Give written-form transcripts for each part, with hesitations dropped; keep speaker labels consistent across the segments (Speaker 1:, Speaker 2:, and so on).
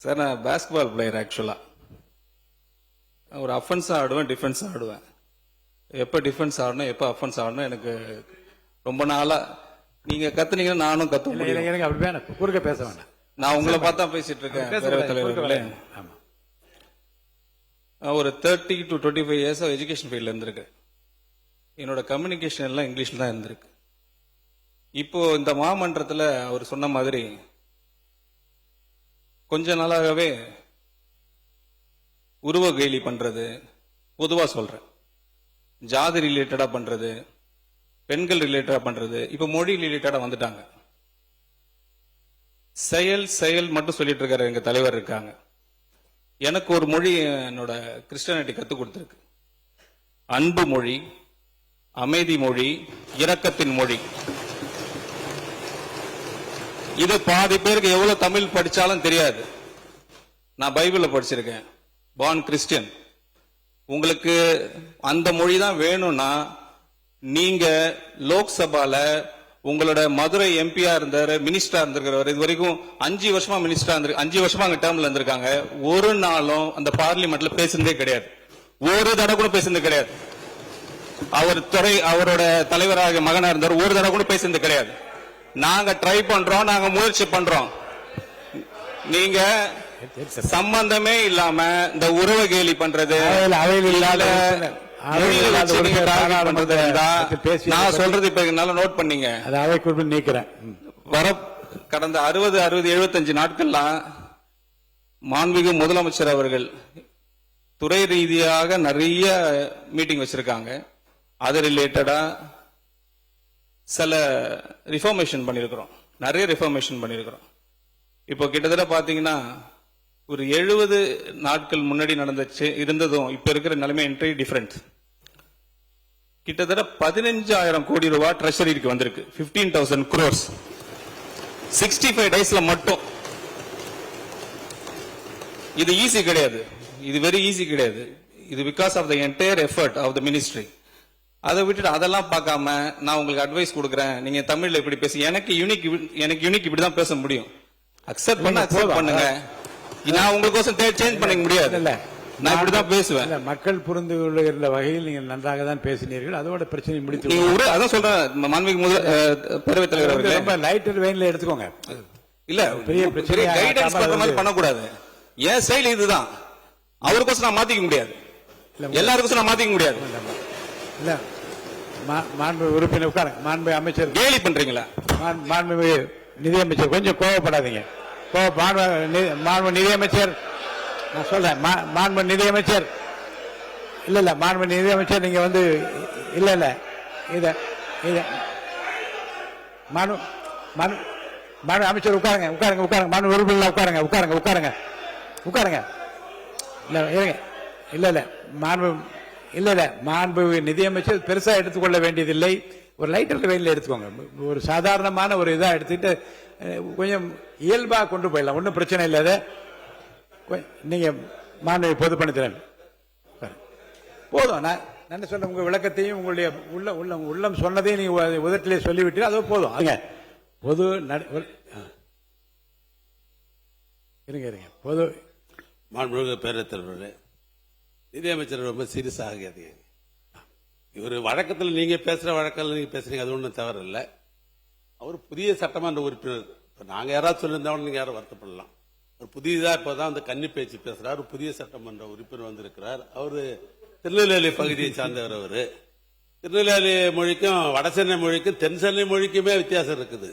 Speaker 1: Sir நான் basketball player ஆக்சுவலாக. ஒரு அஃபென்ஸாக ஆடுவேன், டிஃபென்ஸாக ஆடுவேன். எப்போ டிஃபென்ஸ் ஆடணும் எப்போ அஃபென்ஸ் ஆடணும் எனக்கு ரொம்ப நாளாக நீங்கள் கற்றுனீங்கன்னா நானும் கற்று முடியும்.
Speaker 2: எனக்கு அப்படி வேணும், குறுக்க பேச வேண்டாம்.
Speaker 1: நான் உங்களை பார்த்தா பேசிட்டு இருக்கேன் பேரவைத் தலைவர்களே. ஒரு 30 to 25 years எஜுகேஷன் ஃபீல்டில் இருந்திருக்கு. என்னோட கம்யூனிகேஷன் எல்லாம் இங்கிலீஷில் தான் இருந்திருக்கு. இப்போ இந்த மாமன்றத்தில் அவர் சொன்ன மாதிரி கொஞ்ச நாளாகவே உருவ கேலி பண்றது, பொதுவா சொல்றேன், ஜாதி ரிலேட்டடா பண்றது, பெண்கள் ரிலேட்டடா பண்றது, இப்ப மொழி ரிலேட்டடா வந்துட்டாங்க. செயல் செயல் மட்டும் சொல்லிட்டு இருக்காரு எங்க தலைவர் இருக்காங்க. எனக்கு ஒரு மொழி என்னோட கிறிஸ்டியானிட்டி கத்துக் கொடுத்திருக்கு. அன்பு மொழி, அமைதி மொழி, இரக்கத்தின் மொழி. இது பாதி பேருக்கு எவ்வளவு தமிழ் படிச்சாலும் தெரியாது. நான் பைபிள்ல படிச்சிருக்கேன், பார்ன் கிறிஸ்டியன். உங்களுக்கு அந்த மொழி தான் வேணும்னா நீங்க லோக்சபால உங்களோட மதுரை எம்பியா இருந்தாரு, மினிஸ்டரா இருந்திருக்கிறவர், இது வரைக்கும் 5 வருஷமா மினிஸ்டரா இருந்து 5 வருஷமா அங்க டேர்ம்ல இருந்திருக்காங்க. ஒரு நாளும் அந்த பார்லிமெண்ட்ல பேசுனதே கிடையாது, ஒரு தடவை கூட பேசுனது கிடையாது. அவர் துறை அவரோட தலைவராக மகனா இருந்தார், ஒரு தடவை கூட பேசுனது கிடையாது. நாங்க ட்ரை பண்றோம், நாங்க முயற்சி பண்றோம். நீங்க சம்பந்தமே இல்லாம இந்த உறவு கேலி பண்றது, நான் சொல்றது இப்ப என்னால நோட் பண்ணீங்க. வர கடந்த 60, 75 நாட்கள்லாம் மாண்புமிகு முதலமைச்சர் அவர்கள் துறை ரீதியாக நிறைய மீட்டிங் வச்சிருக்காங்க. அது ரிலேட்டடா சில ரிஃபார்மேஷன் பண்ணிருக்கிறோம், நிறைய ரிஃபார்மேஷன் பண்ணிருக்கிறோம். இப்போ கிட்டத்தட்ட பாத்தீங்கன்னா ஒரு 70 நாட்கள் முன்னாடி நடந்துச்சு இருந்ததும் இப்ப இருக்கிற நிலைமை என்ட்ரி டிஃபரண்ட். கிட்டத்தட்ட 15,000 கோடி ரூபாய் ட்ரெஷரிக்கு வந்திருக்கு. 15,000 crores 65 டேஸ்ல மட்டும். இது ஈஸி கிடையாது, இது வெரி ஈஸி கிடையாது. இது because of the entire effort of the ministry. அதை விட்டுட்டு அதெல்லாம் பார்க்காம நான் உங்களுக்கு அட்வைஸ் கொடுக்குறேன், நீங்க தமிழ்ல இப்படி பேசி, எனக்கு யூனிக் இப்படிதான் பேச முடியும். அக்செப்ட் பண்ண அக்செப்ட் பண்ணுங்க. நான் உங்களுக்கோசம் சேஞ்ச் பண்ண முடியாது, நான் இப்படிதான் பேசுவேன்.
Speaker 2: மக்கள் புரிந்து கொள்ளுகிற வகையில் நீங்கள் நன்றாக தான் பேசினீர்கள், அதோட பிரச்சனை முடித்து.
Speaker 1: அதான் சொல்றேன், மாண்புமிகு பேரவைத் தலைவர் அவர்களே,
Speaker 2: ரொம்ப லைட்டர் வெயின்ல எடுத்துக்கோங்க.
Speaker 1: இல்ல பெரிய பிரச்சனை கைடன்ஸ் பண்ற மாதிரி பண்ணக்கூடாது. என் ஸ்டைல் இதுதான், அவருக்கோசம் நான் மாத்திக்க முடியாது, எல்லாருக்கோசம் நான் மாத்திக்க முடியாது.
Speaker 2: இல்ல மாண்பு உறுப்பினர் உட்காருங்க. மாண்பு அமைச்சர்
Speaker 1: கேலி பண்றீங்களா?
Speaker 2: மாண்பு நிதியமைச்சர் கொஞ்சம் கோவப்படாதீங்க. மாண்பு நிதியமைச்சர், நான் சொல்றேன், மாண்பு நிதியமைச்சர், இல்ல மாண்பு நிதியமைச்சர், நீங்க வந்து இல்ல இத மாண்பு அமைச்சர் உட்காருங்க உட்காருங்க உட்காருங்க. மாண்பு உறுப்பினர் உட்காருங்க உட்காருங்க உட்காருங்க உட்காருங்க. இல்ல இருங்க, இல்ல மாண்பு இல்ல மாண்பு நிதியமைச்சர் பெருசா எடுத்துக்கொள்ள வேண்டியதில்லை, ஒரு லைட்டர் வெயில எடுத்துக்கோங்க. ஒரு சாதாரணமான ஒரு இதா எடுத்துட்டு கொஞ்சம் இயல்பா கொண்டு போயிடலாம், ஒன்றும் பிரச்சனை இல்லாத. நீங்க மாண்பு பொதுப்பணித்துறை போதும். நான் சொன்ன உங்க விளக்கத்தையும் உங்களுடைய உள்ளம் சொன்னதையும் நீங்க உதட்டிலே சொல்லிவிட்டு அதோ போதும். அங்க பொது இருங்க பொது
Speaker 3: மாண்புமிகு பேரவைத் தலைவர்களே, நிதியமைச்சர் ரொம்ப சீரியஸ் ஆகாதீங்க. இவர் வழக்கத்தில் நீங்க பேசுற வழக்கில் நீங்க பேசுறீங்க, அது ஒன்றும் தவறு இல்லை. அவர் புதிய சட்டமன்ற உறுப்பினர். இப்ப நாங்க யாராவது சொல்லியிருந்தாலும் நீங்க யாரும் வருத்தப்படலாம். ஒரு புதியதா இப்பதான் அந்த கன்னி பேச்சு பேசுறாரு, புதிய சட்டமன்ற உறுப்பினர் வந்திருக்கிறார். அவரு திருநெல்வேலி பகுதியை சார்ந்தவர். அவரு திருநெல்வேலி மொழிக்கும் வடசென்னை மொழிக்கும் தென் சென்னை மொழிக்குமே வித்தியாசம் இருக்குது.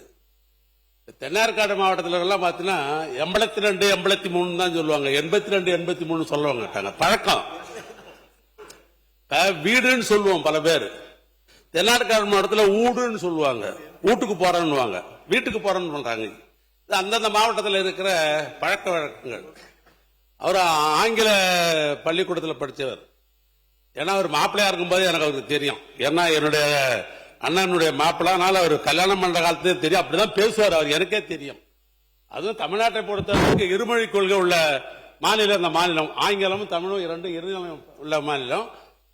Speaker 3: தென்னார்காடு மாவட்டத்தில் எல்லாம் பாத்தீங்கன்னா 82, 83 தான் சொல்லுவாங்க, 82, 83 சொல்ல மாட்டாங்க. பழக்கம் வீடுன்னு சொல்லுவோம் பல பேர். தென்னார்காடு மாவட்டத்தில் ஊடுன்னு சொல்லுவாங்க, வீட்டுக்கு போறேன்னு, வீட்டுக்கு போறேன்னு சொல்றாங்க. அந்தந்த மாவட்டத்தில் இருக்கிற பழக்க வழக்கங்கள். அவர் ஆங்கில பள்ளிக்கூடத்தில் படித்தவர். ஏன்னா அவர் மாப்பிள்ளையா இருக்கும்போது எனக்கு அவருக்கு தெரியும். ஏன்னா என்னுடைய அண்ணனுடைய மாப்பிள்ளானால அவர் கல்யாணம் பண்ற காலத்திலே தெரியும், அப்படிதான் பேசுவார் அவர், எனக்கே தெரியும். அதுவும் தமிழ்நாட்டை பொறுத்தவரைக்கும் இருமொழி கொள்கை உள்ள மாநிலம் இந்த மாநிலம். ஆங்கிலமும் தமிழும் இரண்டும் உள்ள மாநிலம்.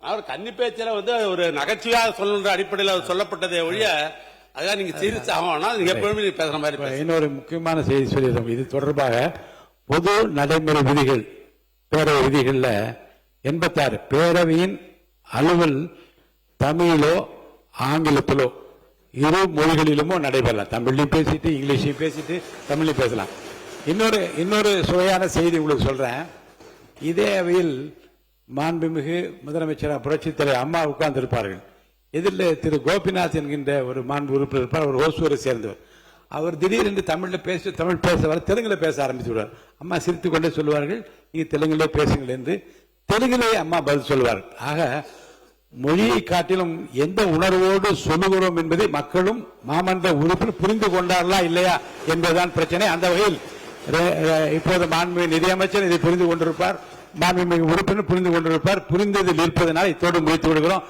Speaker 3: அவர் கன்னி பேச்சில வந்து ஒரு நகைச்சுவையாக சொல்லுன்ற அடிப்படையில் அவர் சொல்லப்பட்டதை ஒழிய அதான் நீங்க சீரியஸ் ஆகணும்னா எப்பவுமே நீங்க பேசுற மாதிரி.
Speaker 2: இன்னொரு முக்கியமான செய்தி சொல்லிடுறோம். இது தொடர்பாக பொது நடைமுறை விதிகள் பேரவை விதிகள்ல 86 பேரவையின் அலுவல் தமிழிலோ ஆங்கிலத்திலோ இரு மொழிகளிலுமோ நடைபெறலாம். தமிழ்லையும் பேசிட்டு இங்கிலீஷையும் பேசிட்டு தமிழ்லையும் பேசலாம். இன்னொரு சுவையான செய்தி உங்களுக்கு சொல்றேன். இதே அவையில் மாண்புமிகு முதலமைச்சர் புரட்சித் தலைவர் அம்மா உட்கார்ந்திருப்பார்கள். எதிரில் திரு கோபிநாத் என்கின்ற ஒரு மாண்பு உறுப்பினர் இருப்பார். அவர் ஓசூரை சேர்ந்தவர். அவர் திடீரென்று தமிழ் பேச வர தெலுங்குல பேச ஆரம்பித்து விடுவார். அம்மா சிரித்துக் கொண்டே சொல்லுவார்கள், நீங்க தெலுங்கிலே பேசுங்கள் என்று தெலுங்கிலே அம்மா பதில் சொல்லுவார்கள். ஆக மொழியை காட்டிலும் எந்த உணர்வோடு சொல்லுகிறோம் என்பதை மக்களும் மாமன்ற உறுப்பினர் புரிந்து கொண்டார்களா இல்லையா என்பதுதான் பிரச்சனை. அந்த வகையில் இப்போது மாண்புமிகு நிதியமைச்சர் இதை புரிந்து கொண்டிருப்பார், மாண்புமிகு உறுப்பினர் புரிந்து கொண்டிருப்பார். புரிந்ததில் இருப்பதனால் இத்தோடு முடித்து விடுகிறோம்.